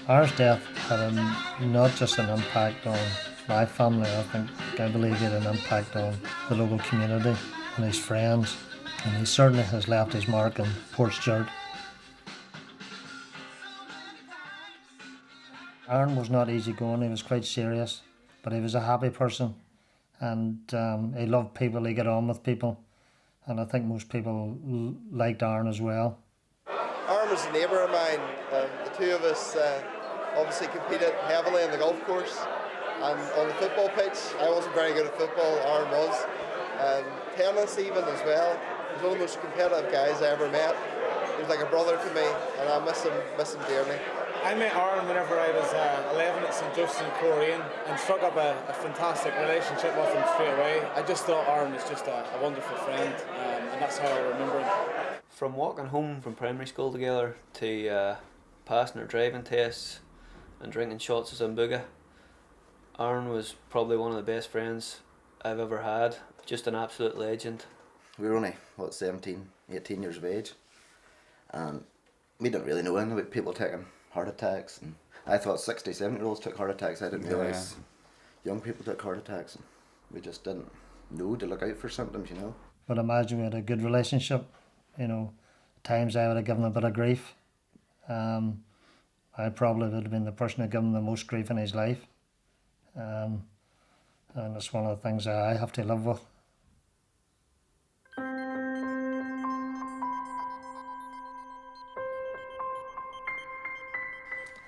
Aaron's death had not just an impact on my family, I believe it had an impact on the local community and his friends, and he certainly has left his mark in Portstewart. Aaron was not easygoing, he was quite serious, but he was a happy person, and he loved people, he got on with people, and I think most people liked Aaron as well. Aaron was a neighbour of mine. The two of us obviously competed heavily in the golf course and on the football pitch. I wasn't very good at football, Aaron was. Tennis even as well. He was one of the most competitive guys I ever met. He was like a brother to me, and I miss him dearly. I met Aaron whenever I was 11 at St. Josephs in Coleraine and struck up a fantastic relationship with him straight away. I just thought Aaron was just a wonderful friend, and that's how I remember him. From walking home from primary school together to passing our driving tests and drinking shots of Zambuga, Aaron was probably one of the best friends I've ever had. Just an absolute legend. We were only, 17, 18 years of age, and we didn't really know anything about people taking heart attacks, and I thought 60, 70-year-olds took heart attacks. I didn't realise young people took heart attacks, and we just didn't know to look out for symptoms, you know. But imagine we had a good relationship, you know. At times I would have given him a bit of grief. I probably would have been the person who given him the most grief in his life. And it's one of the things that I have to live with.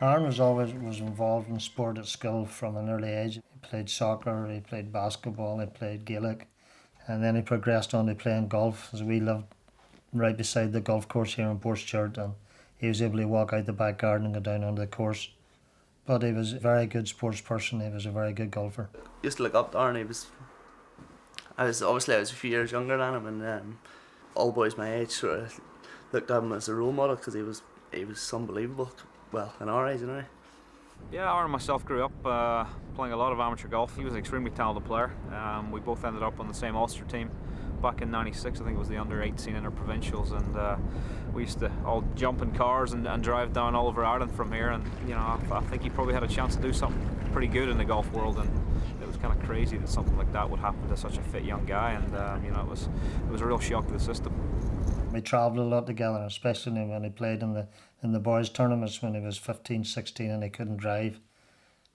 Aaron was involved in sport at school from an early age. He played soccer, he played basketball, he played Gaelic, and then he progressed on to playing golf, as we lived right beside the golf course here in Portstewart, and he was able to walk out the back garden and go down onto the course. But he was a very good sports person, he was a very good golfer. Used to look up to Aaron. I was a few years younger than him, and all boys my age sort of looked at him as a role model because he was unbelievable. Well, in our age, anyway. Yeah, Aaron and myself grew up playing a lot of amateur golf. He was an extremely talented player. We both ended up on the same Ulster team back in '96. I think it was the under-18 inter-provincials, and we used to all jump in cars and drive down all over Ireland from here. And you know, I think he probably had a chance to do something pretty good in the golf world, and it was kind of crazy that something like that would happen to such a fit young guy. And you know, it was a real shock to the system. We travelled a lot together, especially when he played in the boys' tournaments when he was 15, 16 and he couldn't drive.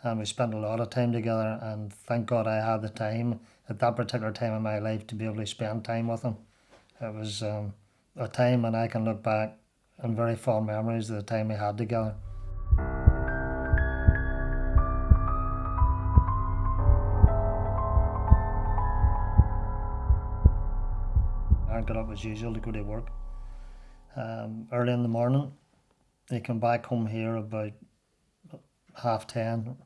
And we spent a lot of time together, and thank God I had the time at that particular time in my life to be able to spend time with him. It was a time when I can look back and very fond memories of the time we had together. I got up as usual to go to work. Early in the morning, he came back home here about 10:30,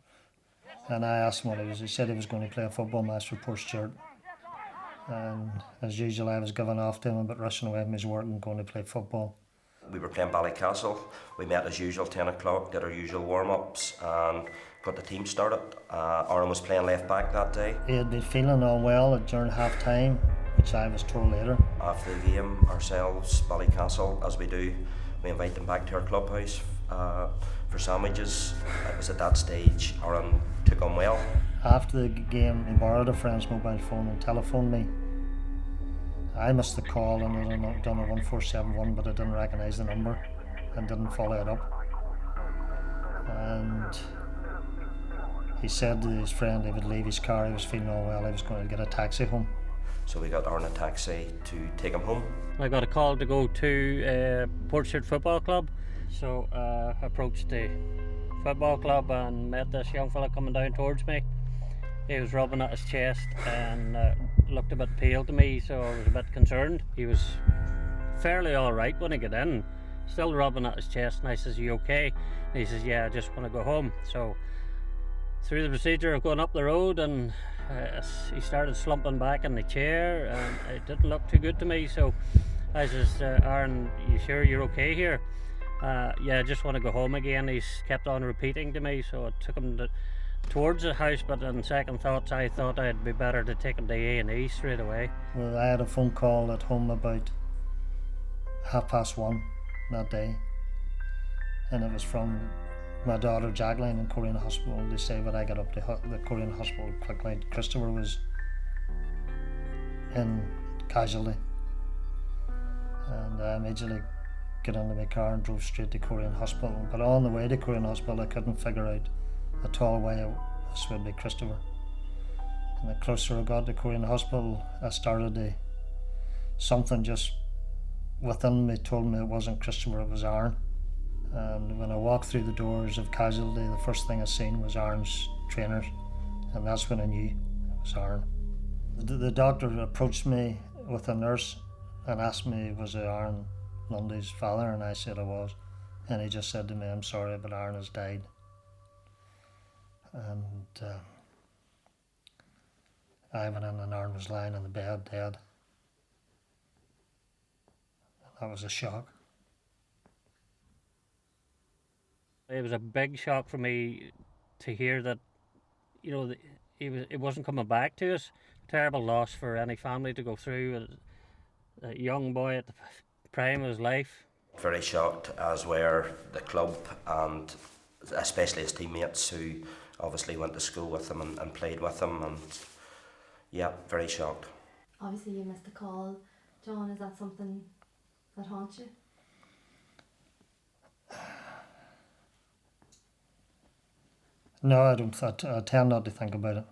and I asked him what he was. He said he was going to play a football match for Portstewart. And as usual, I was giving off to him about rushing away from his work and going to play football. We were playing Ballycastle. We met as usual, 10 o'clock, did our usual warm-ups and got the team started. Aaron was playing left back that day. He had been feeling unwell during half time, which I was told later. After the game, ourselves, Ballycastle, as we do, we invite them back to our clubhouse for sandwiches. It was at that stage Aaron took unwell. After the game, he borrowed a friend's mobile phone and telephoned me. I missed the call and I done a 1471, but I didn't recognise the number and didn't follow it up. And he said to his friend he would leave his car, he was feeling unwell, he was going to get a taxi home. So we got Aaron a taxi to take him home. I got a call to go to Portstewart Football Club, so I approached the football club and met this young fella coming down towards me. He was rubbing at his chest and looked a bit pale to me, so I was a bit concerned. He was fairly alright when he got in, still rubbing at his chest, and I says, "Are you okay?" And he says, "Yeah, I just want to go home." So through the procedure of going up the road, and he started slumping back in the chair, and it didn't look too good to me. So I says, "Aaron, you sure you're okay here?" "Yeah, I just want to go home again." He's kept on repeating to me, so I took him towards the house, but on second thoughts I thought I'd be better to take him to A&E straight away. Well, I had a phone call at home about 1:30 that day, and it was from my daughter Jacqueline in Korean hospital, they say when I got up to the Korean hospital quickly, Christopher was in casualty. And I immediately got into my car and drove straight to Korean hospital. But on the way to Korean hospital, I couldn't figure out at all why this would be Christopher. And the closer I got to Korean hospital, I started to, something just within me told me it wasn't Christopher, it was Aaron. And when I walked through the doors of casualty, the first thing I seen was Aaron's trainers, and that's when I knew it was Aaron. The doctor approached me with a nurse and asked me, was it Aaron Lundy's father? And I said I was. And he just said to me, I'm sorry, but Aaron has died. And I went in and Aaron was lying in the bed dead. That was a shock. It was a big shock for me to hear that, you know, it wasn't coming back to us. Terrible loss for any family to go through. A young boy at the prime of his life. Very shocked, as were the club and especially his teammates who obviously went to school with him and played with him, and yeah, very shocked. Obviously you missed the call. John, is that something that haunts you? No, I don't. I tend not to think about it.